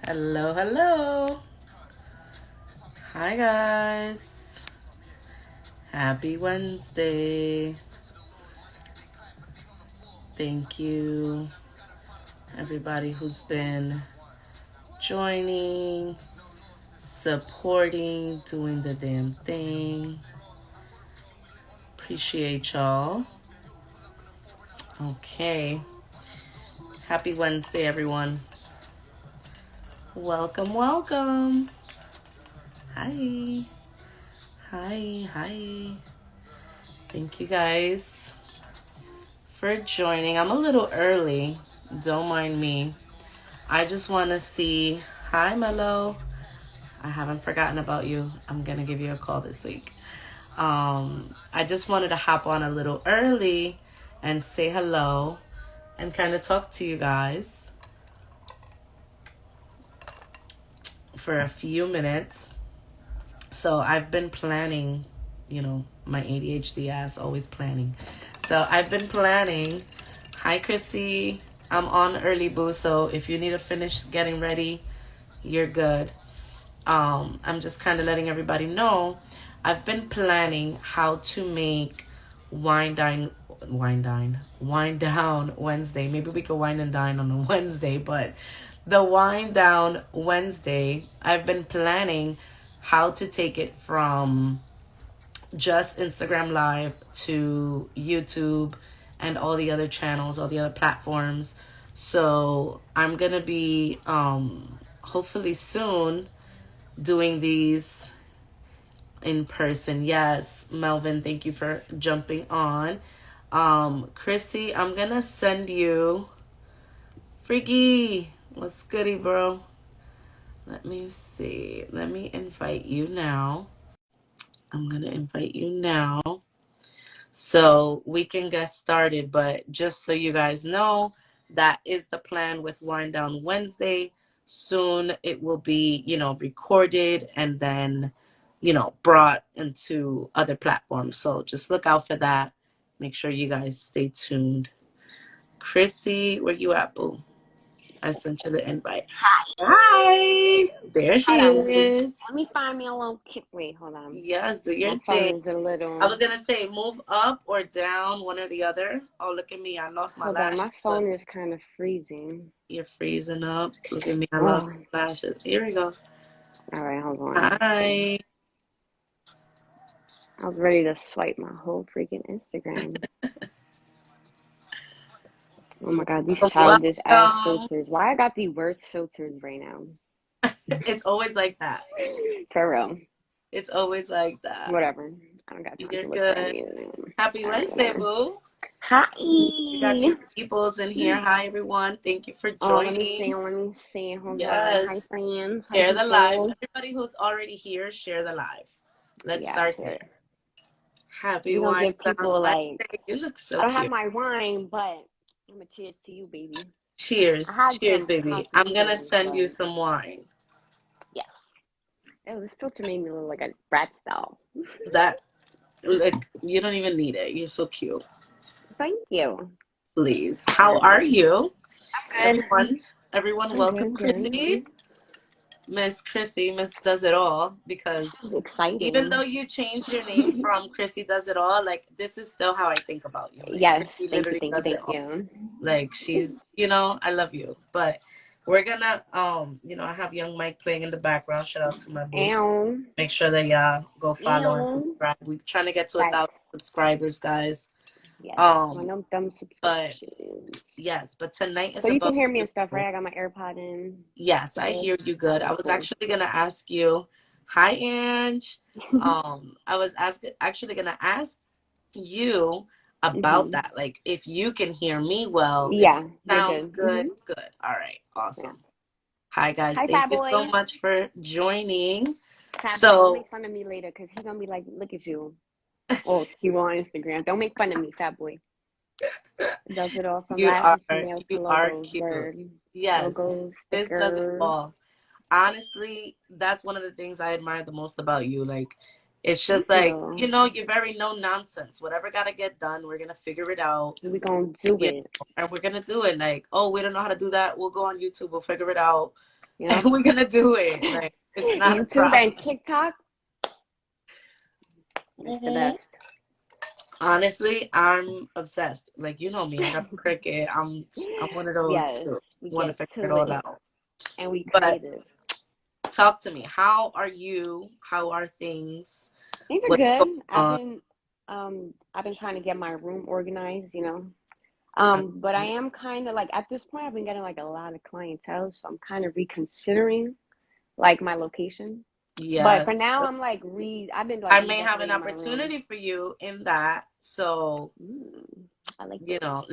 Hello, hello. Hi, guys. Happy Wednesday. Thank you, everybody who's been joining, supporting, doing the damn thing. Appreciate y'all. Okay. Happy Wednesday, everyone. Welcome, welcome. Hi. Hi, hi. Thank you guys for joining. I'm a little early. Don't mind me. I just want to see. Hi, Mello. I haven't forgotten about you. I'm going to give you a call this week. I just wanted to hop on a little early and say hello and kind of talk to you guys for a few minutes. So I've been planning, my ADHD ass always planning. So I've been planning. Hi, Chrissy. I'm on early, boo. So if you need to finish getting ready, you're good. I'm just kind of letting everybody know I've been planning how to make wine down Wednesday. Maybe we could wine and dine on a Wednesday, but the wine down Wednesday, I've been planning how to take it from just Instagram Live to YouTube and all the other channels, all the other platforms. So I'm gonna be hopefully soon doing these in person. Yes, Melvin, thank you for jumping on. Christy, I'm gonna send you Freaky. What's goody, bro? Let me see. Let me invite you now. I'm gonna invite you now so we can get started. But just so you guys know, that is the plan with Wind Down Wednesday. Soon it will be, recorded and then, brought into other platforms. So just look out for that. Make sure you guys stay tuned. Chrissy, where you at, boo? I sent you the invite. Hi. There she Hold on. is. Let me find me a little kid. Wait, hold on. Yes, do your My phone thing. is a I little. was gonna say move up or down, one or the other. Oh, look at me. I lost my Hold on. lashes, My but phone is kind of freezing. you're freezing up. Look at me. I lost Oh, my lashes. Here we go. all right. Hold on. Hi. I was ready to swipe my whole freaking Instagram. Oh my God, these childish ass Welcome. filters. Why I got the worst filters right now? It's always like that. For real. It's always like that. Whatever. I don't got time You're to look for good. any of them. Happy All right, Wednesday, whatever. boo. You got Hi. your peoples in here. Hi, everyone. Thank you for Oh, let me see. joining. Let me see. Hold on. Hi, Yes. friends. Hi, Share the live. people. Everybody who's already here, share the live. Let's Yeah, start sure. there. Happy We gonna wine give down people like Wednesday. You look so I don't have cute. my wine, but I'm gonna cheers to you, baby. I Cheers. had Cheers, some baby. I'm gonna Casamigos, send you but some wine. yes. Oh, this filter made me look like a brat style. That like you don't even need it. You're so cute. Thank you. Please. How are you? I'm good. Everyone, I'm welcome good. Chrissy. Good. Miss Chrissy, Miss Does It All. Because This is even though exciting. you changed your name from Chrissy Does It All, like this is still how I think about you. Like Yes. Chrissy Thank you. literally Thank you. does it Thank all. you. Like she's, I love you. But we're gonna I have young Mike playing in the background. Shout out to my boo. Ow. Make sure that y'all go follow and Ew. subscribe. We're trying to get to 1,000 Facts. subscribers, guys. Yes. One Um, of them but subscriptions. yes, but tonight So is you can about hear me you. and stuff, right? I got my AirPod in. Yes, I Good. hear you All good. I right. was Cool. actually gonna ask you, hi Ange. I was actually gonna ask you about Mhm. that. Like if you can hear me well, if it Yeah, you're sounds good. good, Mhm. good. All right, Yeah. awesome. Hi guys, Hi, thank Fat you so Boy. much for joining. Fat Boy, don't So make fun of me later because he gonna be like, look at you. Oh, you on Instagram. Don't make fun of me, Fat Boy. Does it all from you lashes to are nails to you are logos. cute. Word. Yes, Logos, this does it stickers. all. Honestly, that's one of the things I admire the most about you. Like, it's Thank just like, you. you're very no nonsense. Whatever gotta get done, we're gonna figure it out. We gonna do You it. and we're gonna do it. Like, oh, we don't know how to do that. We'll go on YouTube. We'll figure it out. You And know, we're gonna do it. Like, it's not a YouTube and problem. TikTok, it's the Hmm. best. Honestly, I'm obsessed. Like, you know me, I got the cricket. I'm one of those Yes, too. we Want to get figure it to all it out. and we But creative. talk to me. How are you? How are things? Things are What's going good. on? I've been trying to get my room organized, you know. But I Okay. am kind of like at this point I've been getting like a lot of clientele, so I'm kind of reconsidering like my location. But Yes. for now I'm like I've been like I may have an redecorating my room. opportunity for you in that. So, Mm, I like you this. know,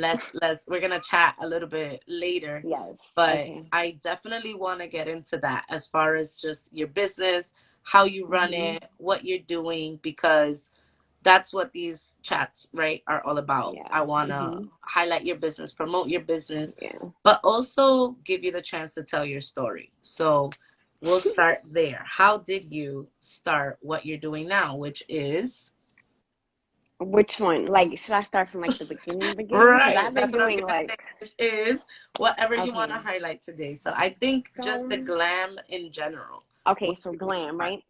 we're gonna chat a little bit later. Yes. But Okay. I definitely want to get into that as far as just your business, how you run Mhm. it, what you're doing, because that's what these chats, right, are all about. Yeah. I want to Mhm. highlight your business, promote your business, Yeah. but also give you the chance to tell your story. So we'll start there. How did you start what you're doing now, which is Which one? Like, should I start from like the beginning, beginning? Because right? I've been That's what I was doing gonna like, say, which is whatever you want to okay, highlight today. So I think just the so glam in general. okay, What so did you glam, start? right?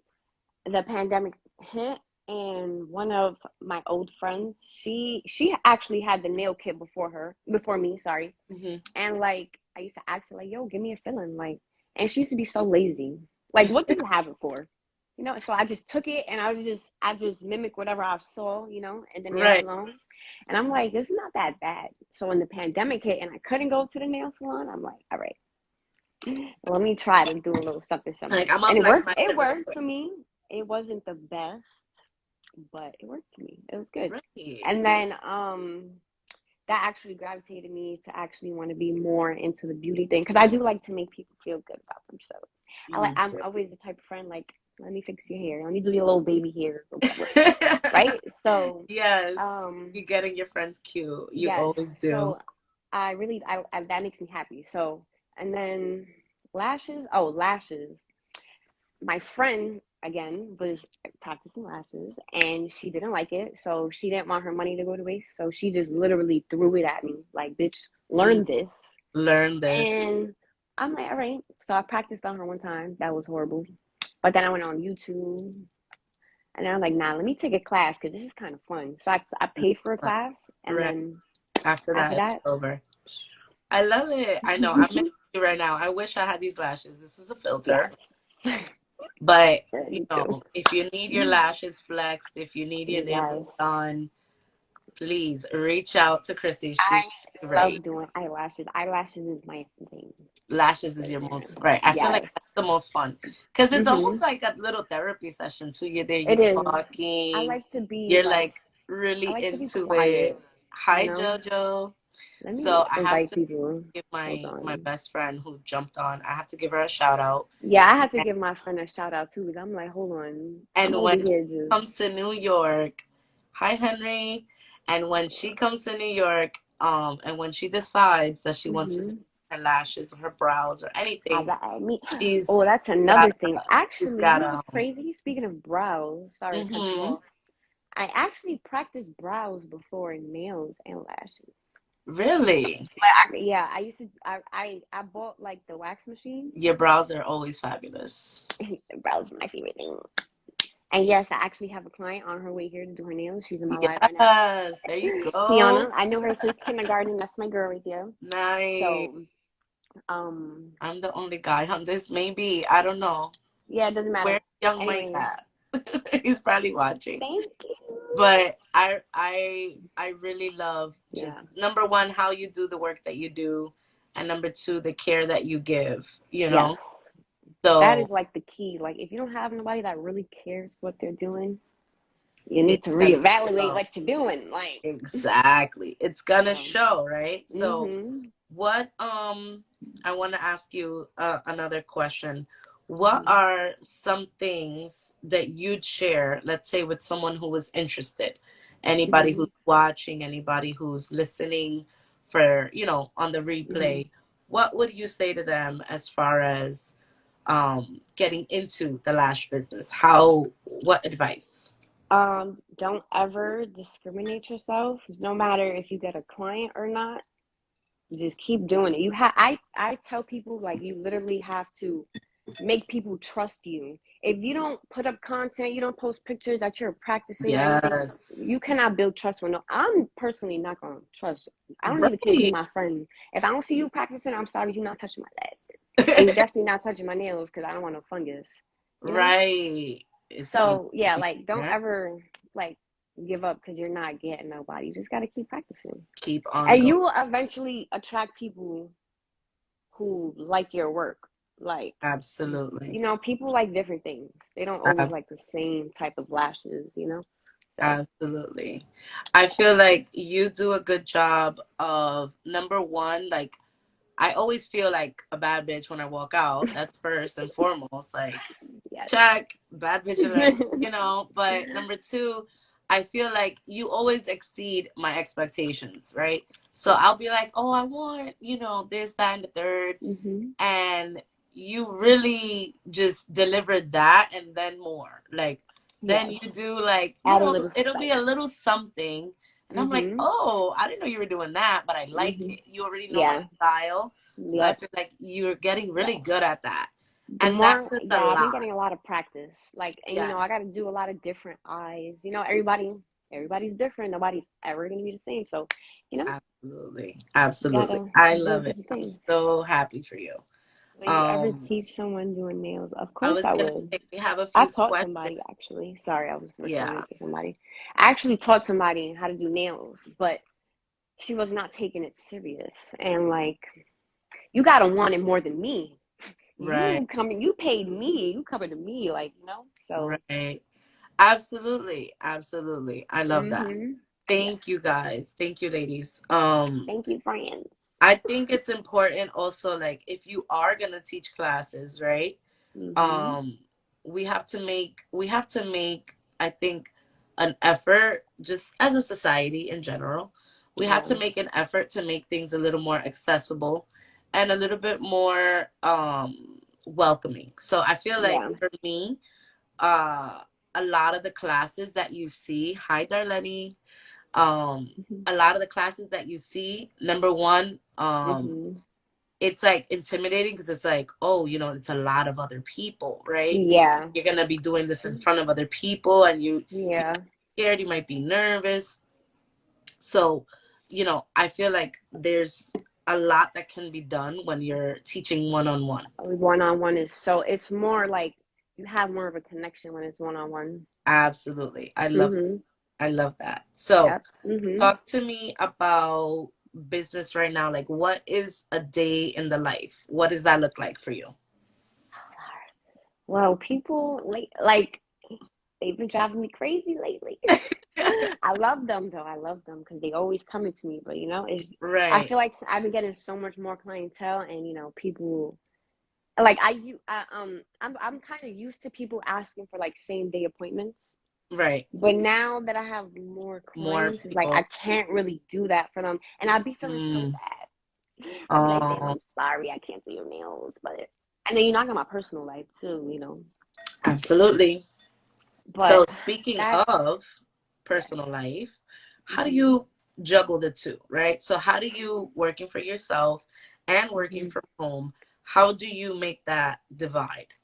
The pandemic hit, and one of my old friends, she actually had the nail kit before me, sorry. Hmm. And like I used to ask her like, "Yo, give me a filling," like, and she used to be so lazy. Like, what do you have it for? You know, so I just took it and I just mimic whatever I saw, you know, in the nail Right. salon. And I'm like, this is not that bad. So when the pandemic hit and I couldn't go to the nail salon, I'm like, all right, let me try to do a little something, Like something. I'm gonna And it flex worked. my It shit real worked quick. for me. It wasn't the best, but it worked for me. It was good. Right. And then that actually gravitated me to actually want to be more into the beauty thing because I do like to make people feel good about themselves. You I'm do. always the type of friend like, let me fix your hair, let me do your little baby hair or whatever, right? So, Yes, um, you getting your friends cute. You yes. always do. So I really I that makes me happy. So and then lashes. Oh, lashes. My friend again was practicing lashes and she didn't like it, so she didn't want her money to go to waste, so she just literally threw it at me like, bitch, Mm, learn this. learn this. And I'm like, all right. So I practiced on her one time. That was horrible. But then I went on YouTube and then I'm like, nah, let me take a class because this is kind of fun. So I paid for a class and Right. then After after that, it's that, over. I love it. I know. I'm missing you right now. I wish I had these lashes. This is a filter. yes. But, Yeah, you me too. know, if you need your lashes flexed, if you need your nails Yes. done, please reach out to Chrissy. She's I great. love doing eyelashes. Eyelashes is my thing Lashes is right your there. most, right. I feel like Yes. that's the most fun because it's almost Mhm. like a little therapy session too. You're there, you It is. I talking, like to be you're like like really I like to be into quiet, it. you Hi, know? Jojo. Let me So I have invite to people. give Hold my on. best friend who jumped on. I have to give her a shout out. Yeah, I have to And, give my friend a shout out too because I'm like, hold on. I'm and over when she here just comes to New York, hi Henry. And when she comes to New York, and when she decides that she wants to do mhm. her lashes or her brows or I anything, got me. Oh, she's that's got another thing. she's Actually, you got know what's crazy? Speaking of brows, sorry to cut you mm-hmm. off. I actually practiced brows before nails and lashes. Really? Yeah, I used to. I bought like the wax machine. Your brows are always fabulous. Brows are my favorite thing. And yes, I actually have a client on her way here to do her nails. She's in my live right now. Yes, there you go. Tiana, I know her since kindergarten. That's my girl right there. Nice. So, um, I'm the only guy on this. Maybe. I don't know. yeah, it doesn't matter. Where's young Mike Anyways, at? He's probably watching. thank you. But I really love Yeah. just number one, how you do the work that you do, and number two, the care that you give, you Yes. know? That So is like the key. Like, if you don't have nobody that really cares what they're doing, you need it's to gonna reevaluate show. what you're doing. Like, Exactly. It's gonna so, show, right? So mm-hmm. what I want to ask you another question. What Mm-hmm. are some things that you'd share, let's say with someone who was interested? Anybody Mm-hmm. who's watching, anybody who's listening for, you know, on the Mm-hmm. replay. What would you say to them as far as getting into the lash business? What advice? Don't ever discriminate yourself, no matter if you get a client or not. Just keep doing it. I tell people, like, you literally have to make people trust you. If you don't put up content, you don't post pictures that you're practicing and everything, you Yes. cannot build trust with no. I'm personally not gonna trust. I don't even care if you're Right. my friend. If I don't see you practicing, I'm sorry, you're not touching my lashes. And you're definitely not touching my nails because I don't want no fungus, you know? Right. It's you. So yeah, like, don't Yeah. ever, like, give up because you're not getting nobody. You just gotta keep practicing. Keep on And going. you will eventually attract people who like your work. Like, Absolutely. people like different things. They don't always like the same type of lashes. So, Absolutely. I feel like you do a good job of number one, like I always feel like a bad bitch when I walk out. That's first and foremost. Like, yes. check, bad bitch alert. But number two, I feel like you always exceed my expectations, right? So Yeah. I'll be like, oh, I want, this, that, and the third. Mhm. And you really just delivered that and then more. Like, then Yes. you do like, Add a little it'll be spice. a little something. And I'm like, Mhm. oh, I didn't know you were doing that, but I like Mhm. it. You already know my Yeah. style. So I Yep. feel like you're getting really Yes. good at that. The And that more, says a yeah, I've been lot. getting a lot of practice. Like, and I got Yes. to do a lot of different eyes. Everybody's different. Nobody's ever going to be the same. So, you know, Absolutely. you Absolutely. gotta I do love it. different I'm things. so happy for you. Would you ever Um, teach someone doing nails? Of I course was I gonna would. say we have a I few taught questions. somebody, actually. Sorry, I was Yeah. responding to somebody. I actually taught somebody how to do nails, but she was not taking it serious. And, like, you gotta want it more than me. Right. You paid me, you coming to me, like, So, Right. Absolutely. Absolutely. I love that. yes. Thank you guys. Thank you, ladies. Thank you, friends. I think it's important also, like, if you are gonna teach classes, right? Mm-hmm. um we have to make, I think, an effort, just as a society in general. We have Yeah. to make an effort to make things a little more accessible and a little bit more welcoming. So I feel like Yeah. for me, uh a lot of the classes that you see, hi Darlene, Mm-hmm. a lot of the classes that you see, number one, Mm-hmm. it's like intimidating because it's like, oh, it's a lot of other people, right? Yeah. You're gonna be doing this in front of other people, and you're Yeah. scared, you might be nervous. So, I feel like there's a lot that can be done when you're teaching one on one. One on one is so, it's more like you have more of a connection when it's one on one. Absolutely. I love that. Mm-hmm. I love that. So Yep. Mm-hmm. talk to me about business right now. Like, what is a day in the life? What does that look like for you? Well, people like they've been driving me crazy lately. I love them though. I love them because they always coming to me. But I Right. feel like I've been getting so much more clientele, and people, like, I'm kind of used to people asking for, like, same day appointments. Right. But now that I have more More clients, it's like I people. can't really do that for them, and I'd be feeling so Mm. bad. I'd be like, "Damn, Um, I'm sorry, I can't do your nails," and then you're not got my personal life too. Absolutely. So, But speaking that's of yeah. personal life, how do Mhm. you juggle the two, right? So, how do you, working for yourself and working Mhm. from home, how do you make that divide?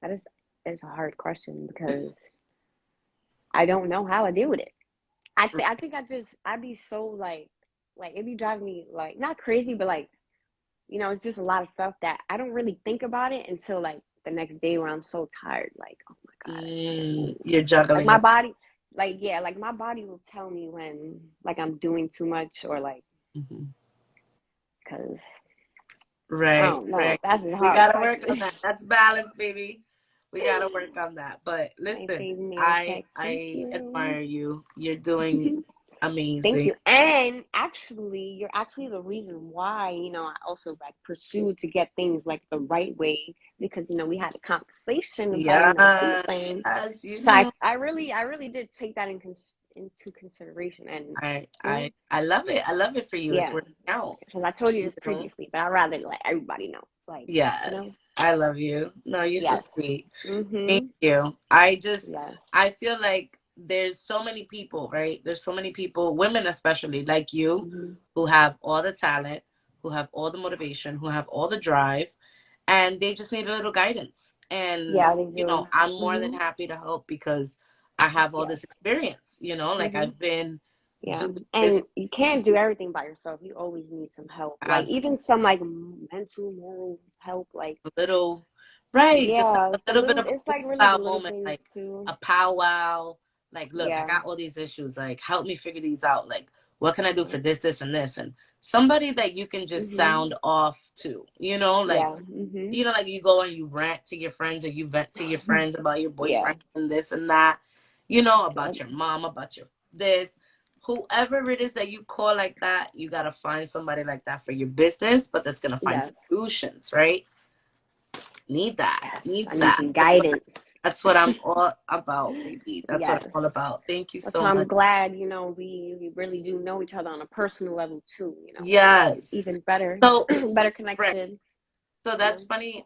That is a hard question because I don't know how I deal with it. I think I'd be so, like, it'd be driving me, like, not crazy, but, like, it's just a lot of stuff that I don't really think about it until, like, the next day when I'm so tired, like, oh my God, I can't move. You're Like, juggling my a body, like, yeah, like, my body will tell me when, like, I'm doing too much, or, like, Mhm. because I Right, don't know. right. That's a We hard gotta work question. on that. That's balance, baby. We gotta work on that. But My listen, favorite nail I tech. Thank I you. admire you. You're doing Thank amazing. you. And actually, you're actually the reason why, I also, like, pursued to get things, like, the right way, because, we had a conversation about, Yes, healing. you So know. I really did take that into consideration. And, I you know, I I love it. I love it for you. It's yeah, working out. because I told you You this know? previously, but I'd rather let everybody know. Like, you Yes. know, I love you. No, you're so yes. sweet. Thank Mm-hmm. you. Yes. I feel like there's so many people, right? There's so many people, women especially, like you, Mm-hmm. who have all the talent, who have all the motivation, who have all the drive, and they just need a little guidance. And, Yeah, they you know, do. I'm more than Mm-hmm. happy to help because I have all Yes. this experience, you know, like Mm-hmm. I've been Yeah. doing this And you can't do everything by yourself. You always need some help. Like as even some like mental, moral help. Like a little, right, just yeah, a it's the little bit little. of a It's cool like really the out little moment, things like too. a powwow. Like, look, I Yeah. got all these issues. Like, help me figure these out. Like, what can I do for this, and this? And somebody that you can just Mm-hmm. sound off to, you know, like, Yeah. Mm-hmm. you know, like you go and you rant to your friends or you vent to your friends about your Yeah. boyfriend and this and that, you know, Yep. about your mom, about your this. Whoever it is that you call like that, you got to find somebody like that for your business, but that's going to find Yes. solutions, right? Need that. Yes. I Needs need that. some guidance. That's what I'm all about, baby. That's what I'm Yes. all about. Thank you So so I'm much. glad, we really do know each other on a personal level too, so it's Yes. even better, So, better right. connected, So you that's know. funny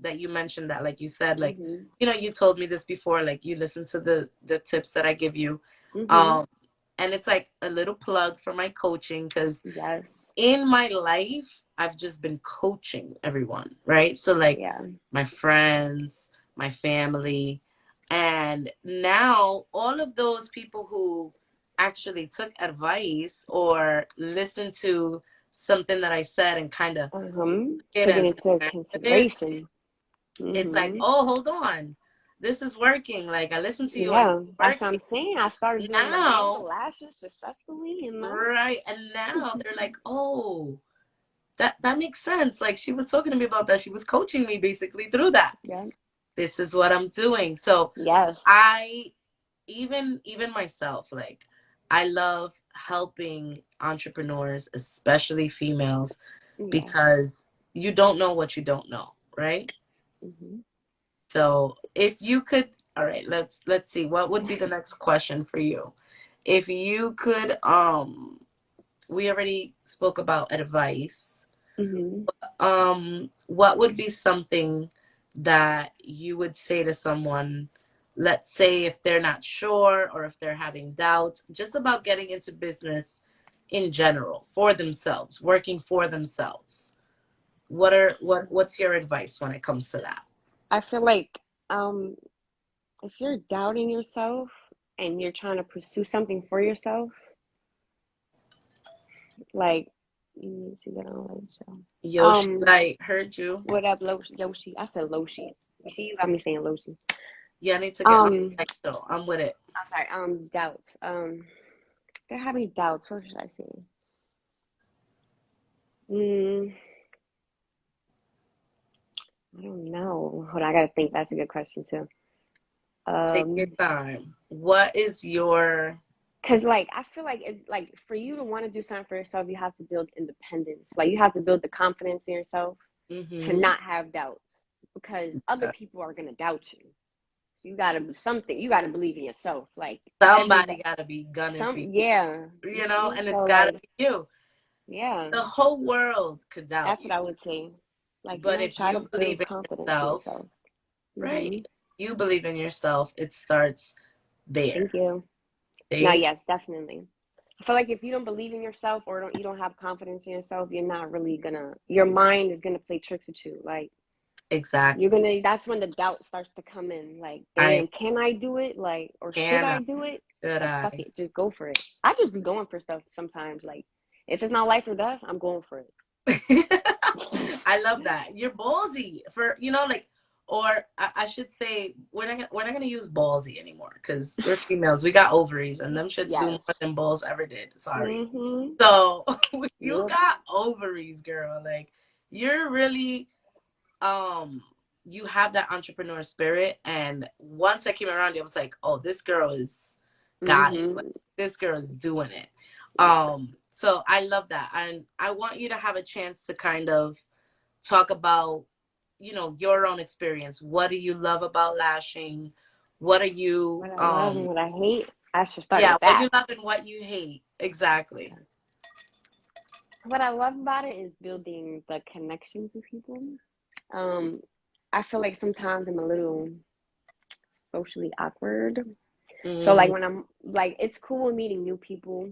that you mentioned that, like you said, like, Mhm. you know, you told me this before, like you listen to the tips that I give you. Mhm. Um and it's like a little plug for my coaching because Yes. in my life I've just been coaching everyone, right? So like Yeah. my friends, my family, and now all of those people who actually took advice or listened to something that I said and kind of it Took it and into implemented it, consideration. it's like, Mhm. oh, hold on. This is working. Like I listened to you and Yeah, it's that's what I'm working. saying. I started doing the Now, lashes successfully. right. And now they're like, oh, that makes sense. Like she was talking to me about that. She was coaching me basically through that. Yeah. This is what I'm doing. So Yes. I even myself, like I love helping entrepreneurs, especially females, Yes. because you don't know what you don't know, right? Mhm. So if you could, all right, let's see, what would be the next question for you? If you could, we already spoke about advice. Mhm. What would be something that you would say to someone, let's say if they're not sure or if they're having doubts, just about getting into business in general for themselves, working for themselves? What's your advice when it comes to that? I feel like um if you're doubting yourself and you're trying to pursue something for yourself, like you need to get on like show. Yoshi, like, heard you. What up, Yoshi? I said Loshi. See, you got me saying Loshi. Yeah, I need to get on Um, the mic though. I'm with it. I'm sorry. Doubts. They're having doubts. What should I say? Mm, I don't know. Hold on, I gotta think. That's a good question too. Take your Um, time. What is your Cause like I feel like it's like for you to want to do something for yourself, you have to build independence. Like you have to build the confidence in yourself to mm-hmm. not have doubts because other people are gonna doubt you. So you gotta do something. You gotta believe in yourself. Like Somebody everybody, gotta be gunning for you, yeah. you know, and it's So gotta like, be you. yeah, The whole world could doubt that's you. what I would say. Like, But if try to you build believe in confidence in yourself, yourself. right? Hmm. You believe in yourself, it starts there. Thank you. Now, Thank yes, definitely. I feel like if you don't believe in yourself or you don't have confidence in yourself, you're not really gonna. Your mind is gonna play tricks with you. Like you're exactly. gonna. That's when the doubt starts to come in. Like, I damn, can I do it? Like, or should can I I do it? should Like, fuck I? it, just go for it. I just be going for stuff sometimes. Like, if it's not life or death, I'm going for it. I love that. You're ballsy for, you know, like, or I should say, we're not gonna use ballsy anymore because we're females. We got ovaries, and them shits do Yes. more than balls ever did. Sorry. Mm-hmm. So you Yep. got ovaries, girl. Like you're really, um, you have that entrepreneur spirit. And once I came around you, I was like, oh, this girl is got it. Like Mm-hmm. this girl is doing it. Yeah. So I love that, and I want you to have a chance to kind of talk about, you know, your own experience. What do you love about lashing? What are you What I love and what I hate, I should start yeah, with what that. you love and what you hate. Exactly. What I love about it is building the connections with people. Um, I feel like sometimes I'm a little socially awkward. So like Mm, when I'm like, it's cool meeting new people,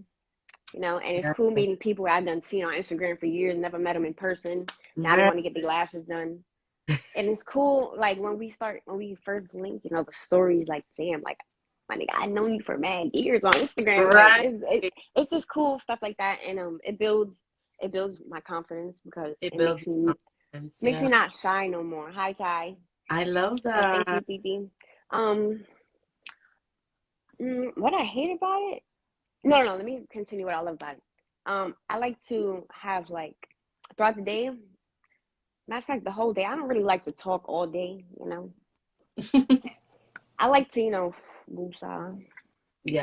you know, and it's yeah. cool meeting people I've done seen on Instagram for years, never met them in person. Now they Right. want to get their lashes done. And it's cool, like when we first linked, you know, the stories, like, damn, like, my nigga, I know you for mad years on Instagram. Like, Right. it's just cool stuff like that, and it builds my confidence because It it builds your confidence. makes me Yeah. not shy no more. Hi, Ty. I love Thank you, that. Titi. Um, what I hate about it? No, no. Let me continue what I love about it. I like to have like throughout the day. Matter of fact, the whole day. I don't really like to talk all day. You know, I like to, you know, woosah.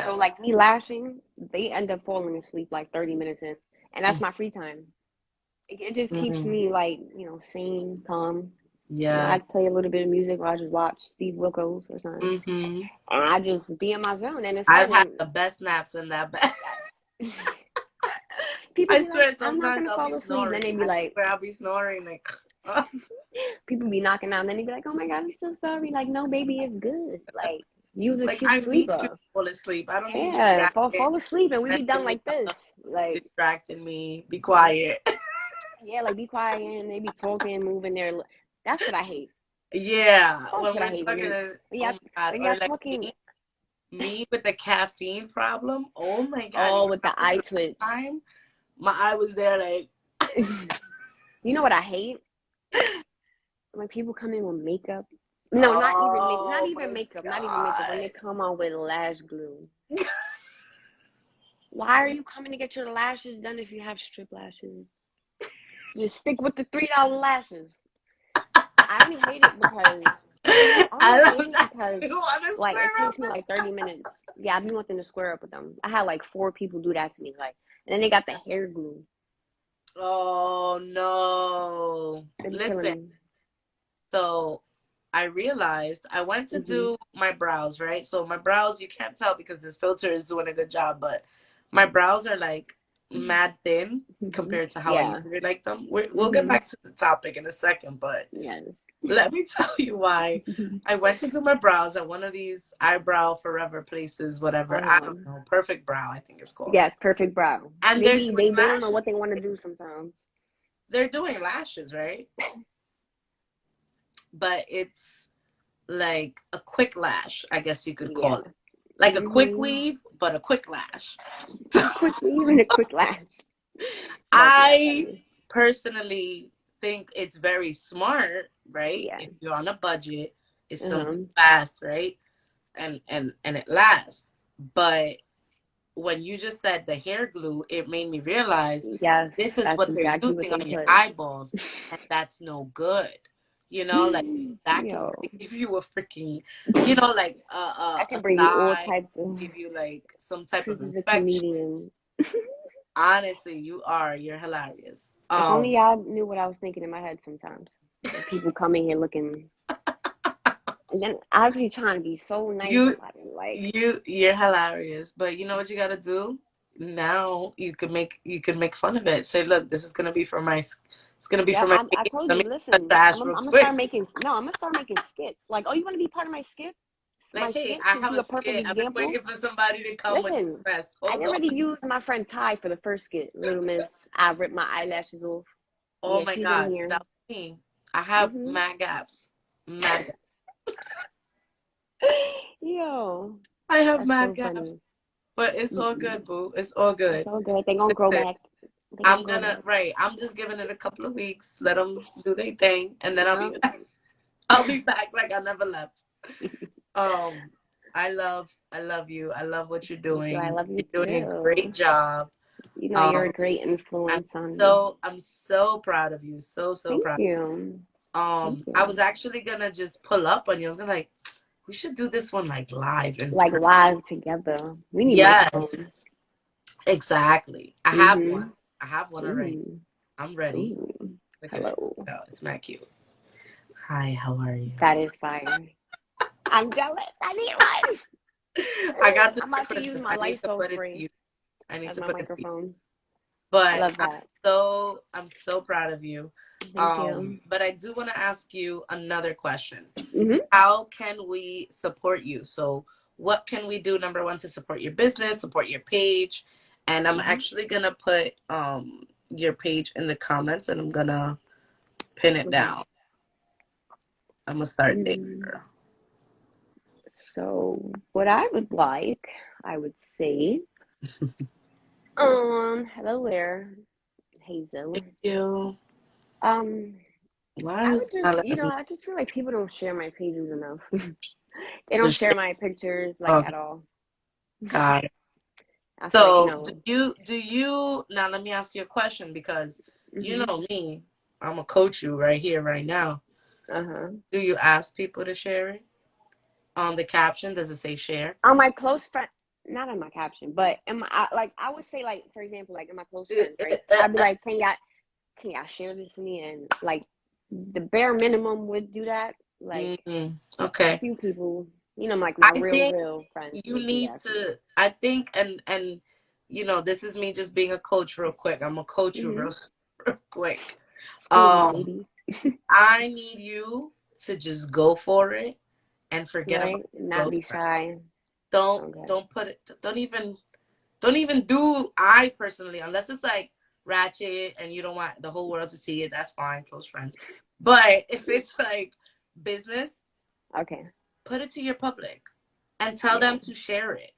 So Yes. like me lashing, they end up falling asleep like 30 minutes in, and that's Mm, my free time. It just keeps mm, me like, you know, sane, calm. You know, yeah. I play a little bit of music or I just watch Steve Wilkos or something, Hmm. and I just be in my zone, and it's I've fun. had And the best naps in that bed. yes, people I be like, swear "I'm not sometimes gonna I'll be fall asleep," then snoring. they be I like, swear I'll be snoring like people be knocking out, and then they be like, "Oh my God, I'm so sorry." Like, no, baby, it's good. Like, use a like cute I need you to sleeper. fall asleep. I don't need you Yeah, yapping, fall asleep, and we be messing done me like this. up, Like, distracting me. Be quiet. yeah, like be quiet, and they be talking, moving their. That's what I hate. Yeah, That's when what I we're hate talking, oh my God, when or y'all like talking. me with the caffeine problem. Oh my God, Oh, you with the remember eye the twitch. time my eye was there like, You know what I hate? When people come in with makeup. No, not oh even my makeup, not even makeup. When they God. come on with lash glue. Why are you coming to get your lashes done if you have strip lashes? Just stick with the $3 lashes. I only hate it because I only I hate love it that. because You want to like square it up takes me and like stuff. 30 minutes. Yeah, I be wanting to square up with them. I had like 4 people do that to me. Like, and then they got the hair glue. Oh no. They be killing Listen, me. so I realized I went to Mhm. do my brows, right? So my brows, you can't tell because this filter is doing a good job, but my brows are like mad thin Mhm. compared to how I Yeah. usually like them. We'll get Mhm. back to the topic in a second, but Yes. let me tell you why. I went to do my brows at one of these eyebrow forever places, whatever. I don't Uh-huh. know. Perfect Brow, I think it's called. Yes, perfect brow. And they're Maybe doing they don't know lashes. what they want to do sometimes. They're doing lashes, right? But it's like a quick lash, I guess you could call Yeah. it. Like a quick Mhm. weave, but a quick lash. A quick weave and a quick lash. That's mad I funny. personally think it's very smart, right? Yeah. If you're on a budget, it's something Uh-huh. fast, right? And it lasts. But when you just said the hair glue, it made me realize Yes, this is that's what they're exactly what using they on your put. eyeballs, and that's no good. You know, like that can Yo, really give you a freaking, you know, like that a can bring you all sty, types of. give you like some type Chris of is a infection. comedian. Honestly, you're hilarious. If only y'all knew what I was thinking in my head sometimes. When people come in here looking, and then I be trying to be so nice You about it. Like, you're hilarious. But you know what you gotta do? Now you can make fun of it. Say, look, this is gonna be for my it's gonna be yeah, for my I face. told Let you. me touch Listen, your ass real I'm gonna start quick. making. No, I'm gonna start making skits. Like, oh, you want to be part of my skit? Like, My hey, skit, I since have you a a perfect skit. I've been example. waiting for somebody to come with this Listen, mess. I Hold on. already used my friend Ty for the first skit. Little Miss, I ripped my eyelashes off. Oh Yeah, my she's in God, here. that was me. I have Mhm. mad gaps. Mad gaps. Yo, I have that's mad so gaps. funny. But it's all Mm-mm. good, boo. It's all It's good. all good. They gonna grow Listen, back. They gonna I'm grow gonna back. right. I'm just giving it a couple of weeks. Let them do their thing, and then I'll be Yeah. back. I'll be back like I never left. Um, I love you. I love what you're Thank you. I doing. love you You're doing a great too. job. You know you're a Um, great influence on me. I'm so proud of you. So Thank proud. you. Thank I you. was actually gonna just pull up on you. I was gonna like, we should do this one like live in Like person. live together. We need Yes, microphones. exactly. I have one. Mm-hmm. I have one already. Ooh. I'm ready. Ooh. Look at it. Hello. Oh, it's not cute. Hi, how are you? That is fire. I'm jealous. I need one. I got this I'm for about to use Christmas. my I need to Lysol put it to spray you. I need as to my put it to you. microphone. I But love that. I'm so proud of you. Thank you. But I do want to ask you another question. Hmm. How can we support you? So what can we do, number one, to support your business, support your page. And I'm Mm-hmm. actually gonna put your page in the comments, and I'm gonna pin it Okay. down. I'm gonna start Mm. there. So what I would like, I would say, hello there, Hazel. Thank you. Um, Why I is would just, not letting me I just feel like people don't share my pages enough. They don't just share my pictures like okay, at all. got it. I feel like, So do you now let me ask you a question, because you hmm know me, I'm gonna coach you right here, right now. uh-huh. Do you ask people to share it? On the caption, does it say share? On my close friend, not on my caption, but in my, like, I would say, like, for example, like in my close friends, right? I'd be like, can y'all share this with me? And like the bare minimum would do that. Like a Okay. few people, like my I real, think real friends you would do need that for me. to, I think, and this is me just being a coach real quick. I'm gonna coach you hmm real quick. School me, Um, lady. I need you to just go for it and forget about Right? Not close be friends. shy. Don't Okay. don't put it. Don't even do. I personally, unless it's like ratchet and you don't want the whole world to see it, that's fine, close friends. But if it's like business, Okay. put it to your public and tell Yeah. them to share it.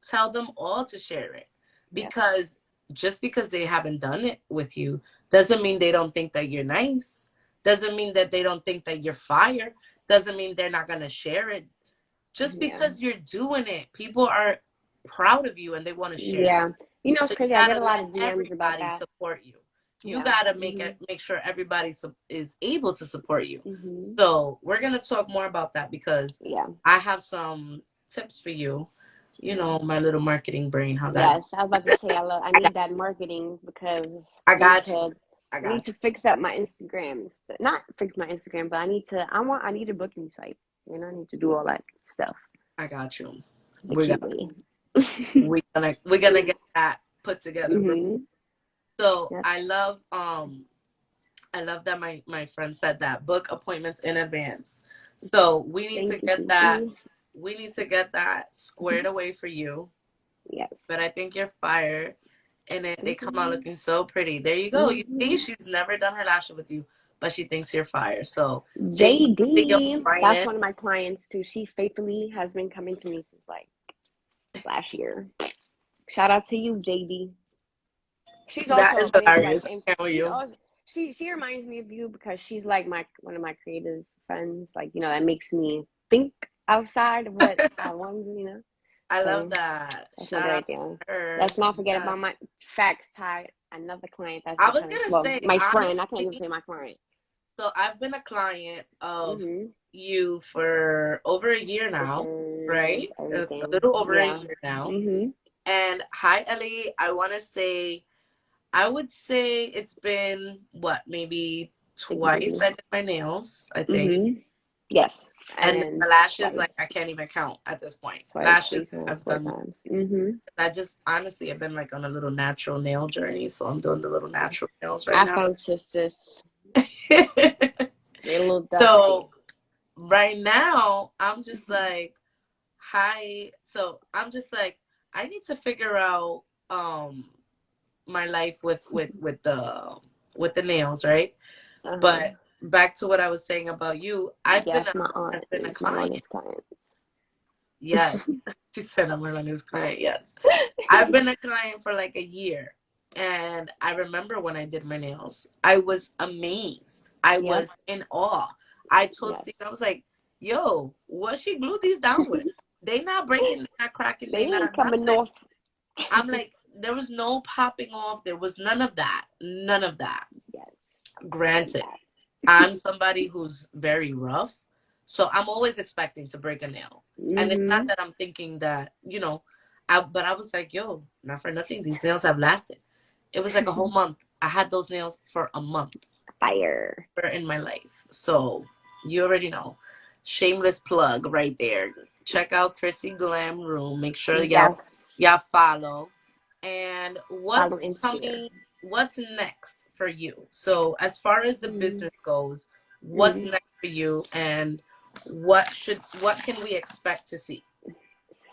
Tell them all to share it, Yep. because just because they haven't done it with you doesn't mean they don't think that you're nice, doesn't mean that they don't think that you're fire, doesn't mean they're not going to share it. Just Yeah. because you're doing it, people are proud of you and they want to share it. Yeah. It's So you crazy. I get gotta a lot let of DMs about everybody that. support you. You Yeah. gotta hmm make sure everybody is able to support you. hmm So we're gonna talk more about that, because Yeah. I have some tips for you. You Yeah. know, my little marketing brain, how that goes. Yes, I was about to say I I got, need that marketing because I I need got you. to I I need got to you. fix up my Instagram. Not fix my Instagram, but I need a booking site. I need to do all that stuff I got you. the We cute got. way. We're gonna get that put together. hmm So Yep. I love that my friend said that. Book appointments in advance. So we need to Thank you, get thank that. you. We need to get that squared away for you. Yes. But I think you're fire, and they Thank come out you. looking so pretty. There you go. You see, hmm she's never done her lashes with you, but she thinks you're fire. So thank you for your JD, that's training. one of my clients too. She faithfully has been coming to me since like last year. Shout out to you, JD. She's That also is a big like, hilarious. and I can't with she's you. also she reminds me of you because she's like my one of my creative friends. Like that makes me think outside of what I want to. I love So that. that's my Shout girl right out to there. her. Let's not forget Yeah. about my facts tie. Another client that's I been was coming. gonna Well, say, my friend. I can't even honestly, say my client. so I've been a client of Mhm. you for over a year now, Stickers, right? A everything. little over a Yeah. year now. Mhm. And hi, Ellie. I would say it's been what, maybe Think you twice busy. I did my nails, I think. Mhm. Yes. And And the lashes, like twice, I can't even count at this point. twice, Lashes, three times, I've four done. times. Mhm. I just honestly, I've been like on a little natural nail journey, so I'm doing the little natural nails right My now. phone's just they're a little So dusty. right now, I'm just Mhm. like, hi. So I'm just like, I need to figure out my life with the nails, right? Uh-huh. But back to what I was saying about you, Yes, my I've aunt been a is my client. longest client. Yes. She said I'm her his client. Yes. I've been a client for like a year. And I remember when I did my nails, I was amazed. I Yep. was in awe. I told Yes. Steve, I was like, yo, what she glued these down with? They not breaking, they not cracking, They they ain't not coming nothing. off. I'm like, there was no popping off. There was none of that. None of that. Yes, I like Granted, that. I'm somebody who's very rough, so I'm always expecting to break a nail. And it's not Mm-hmm. that I'm thinking that, but I was like, yo, not for nothing, these nails have lasted. It was like a whole month. I had those nails for a month Fire. in my life. So you already know. Shameless plug right there. Check out Chrissy Glam Room. Make sure y'all Yes. y'all follow. And Follow what's and share. coming? What's next for you? So as far as the Mm-hmm. business goes, what's next for you, and what can we expect to see?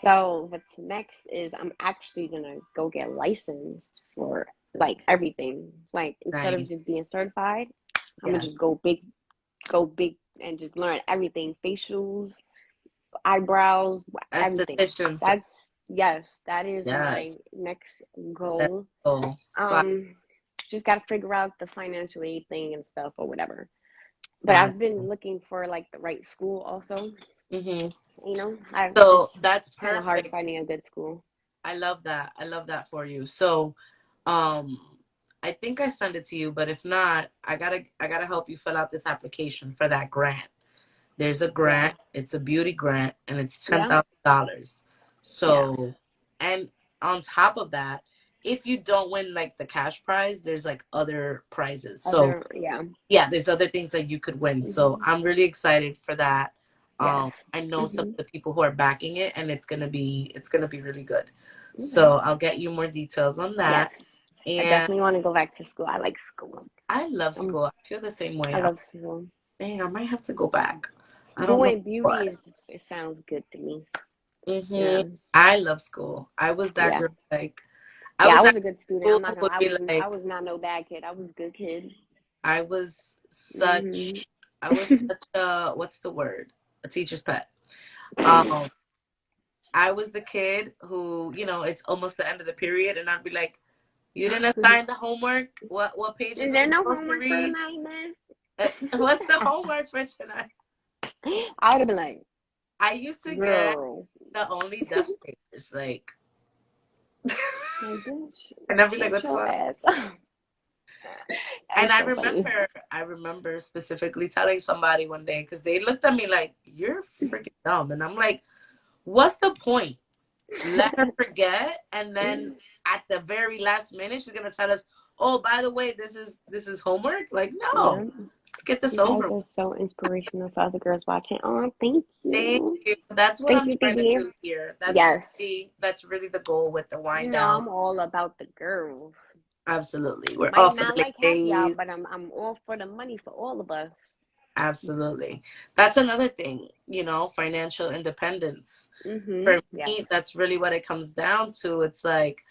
So what's next is I'm actually gonna go get licensed for like everything. Like instead of Nice. just being certified, I'm gonna Yes. just go big, and just learn everything: facials, eyebrows, everything. Estheticians. That's yes, that is my Yes. next Let's goal. go. Um, just gotta figure out the financial aid thing and stuff or whatever. But Got I've been looking for like the right school also. hmm It's So that's kind of hard perfect. finding a good school. I love that. I love that for you. So, um, I think I sent it to you, but if not, I gotta help you fill out this application for that grant. There's a Yeah, grant. It's a beauty grant, and it's ten yeah, thousand dollars. yeah. So, and on top of that, if you don't win like the cash prize, there's like other prizes. So Other, yeah. yeah, there's other things that you could win. So Hmm. I'm really excited for that. Yes. I know some Hmm. of the people who are backing it, and it's gonna be really good. Okay. So I'll get you more details on Yes. that. I And definitely want to go back to school. I like school. I love Um, school. I feel the same way. I I'm love school. saying I might have to go back. I don't know Doing beauty what. is just, it sounds good to me. hmm Yeah. I love school. I was that Yeah. girl. Like I Yeah, I was was that a good student. school I'm not who gonna. would be I like, was not no bad kid. I was a good kid. I was Hmm. such. I was such a what's the word? A teacher's pet. Um, I was the kid who, it's almost the end of the period, and I'd be like, "You didn't assign the homework. What Is pages are there we no supposed to homework for read? tonight, miss? What's the homework for tonight?" I would have been like, I used to get girl, the only deaf stares, like, like bitch, and I'd be like, shut "What's your going on?" ass up. And That's so funny. I remember specifically telling somebody one day because they looked at me like, "You're freaking dumb," and I'm like, "What's the point? Let her forget, and then at the very last minute, she's gonna tell us, oh, by the way, this is homework.' Like, Yeah, no, let's get this you guys over with. are so inspirational for other girls watching. Oh, thank Thank you. you. That's what Thank I'm you, trying to Phoebe. do here. Yes. That's really the goal with the You wind know, down. I'm all about the girls. Absolutely. We're all Might for the not like half y'all, ladies. but I'm all for the money for all of us. Absolutely. That's another thing, financial independence. Mm-hmm. For Yes. me, that's really what it comes down to. It's like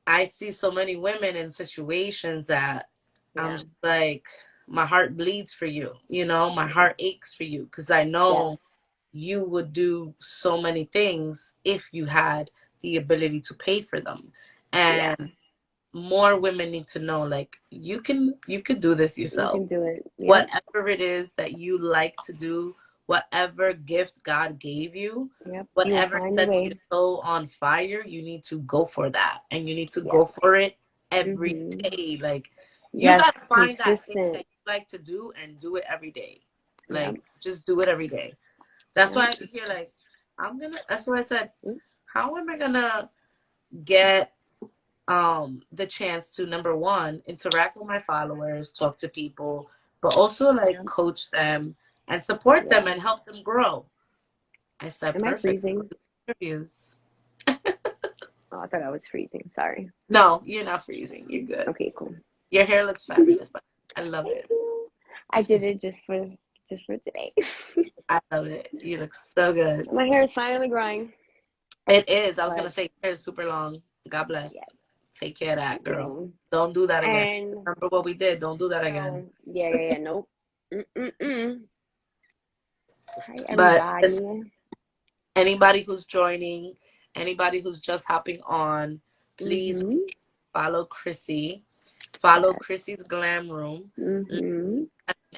I see so many women in situations that I'm Yeah. just like, my heart bleeds for you, my heart aches for you because I Yes. know you would do so many things if you had the ability to pay for them. Yeah. And more women need to know, like, you could do this You yourself. can do it. Yep. Whatever it is that you like to do, whatever gift God gave you, Yep. You will whatever find a sets your way. soul on fire, you need to go for that. And you need to Yes. go for it every Mm-hmm. day. Like, you Yes. got to find that thing that Consistent. you like to do and do it every day. Yep. Like, just do it every day. That's why Yep. I be here, like, that's why I said, how am I gonna get the chance to, number one, interact with my followers, talk to people, but also like Yep. coach them and support them Yeah. and help them grow. I said, Am I perfect. freezing? Interviews. Oh, I thought I was freezing. Sorry. No, you're not freezing. You're good. Okay, cool. Your hair looks fabulous, but I love Thank it. you. I did it just for today. I love it. You look so good. My hair is finally growing, It is. I was but gonna say your hair is super long. God yeah, bless. Take care of thank that, girl. you. Don't do that again. And Remember what we did. Don't do that again. so yeah. Nope. Mm-mm-mm. Hi, But everybody. anybody who's joining, anybody who's just hopping on, please Mm-hmm. follow Chrissy. Follow Yes. Chrissy's Glam Room. Mm-hmm.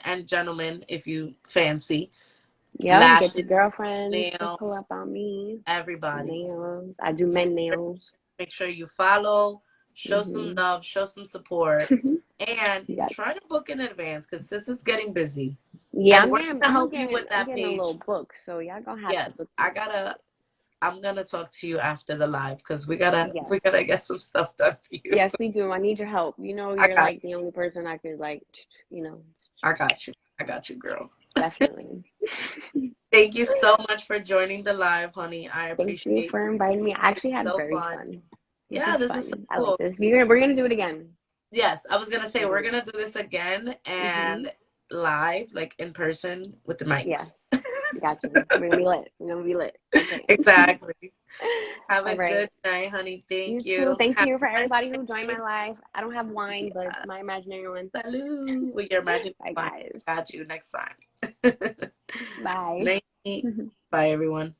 And gentlemen, if you fancy, Yeah, get lashes, your girlfriends to pull nails, up on me. everybody. Nails. I do men nails. Make sure you follow, show some Mm-hmm. love, show some support, and Yes. try to book in advance because sis is getting busy. Yeah, And we're gonna help you with I'm that getting a page. little book, so y'all gonna have to Yes, book me. I'm gonna talk to you after the live because we Yes. we gotta get some stuff done for you. Yes, we do. I need your help. You know, I you're got like the only person I could like, you know, I got you. I got you, girl. definitely. Thank you so much for joining the live, honey. I Thank you appreciate for inviting me. I actually had so very fun. fun. This Yeah, is this is so fun. I like cool. this. We're gonna do it again. Yes, I was gonna say We're we're gonna gonna do this again mm-hmm. and live, like in person with the Yeah. mics. got you. We're gonna be lit. We're gonna be lit. Okay. Exactly. Have All a right. good night, honey. You Thank too. you. Thank Happy you for everybody who joined birthday. my live. I don't have wine, but Yeah. my imaginary one. Salud. With your magic Bye, wine. guys. Got you next time. Bye. Night. Bye, everyone.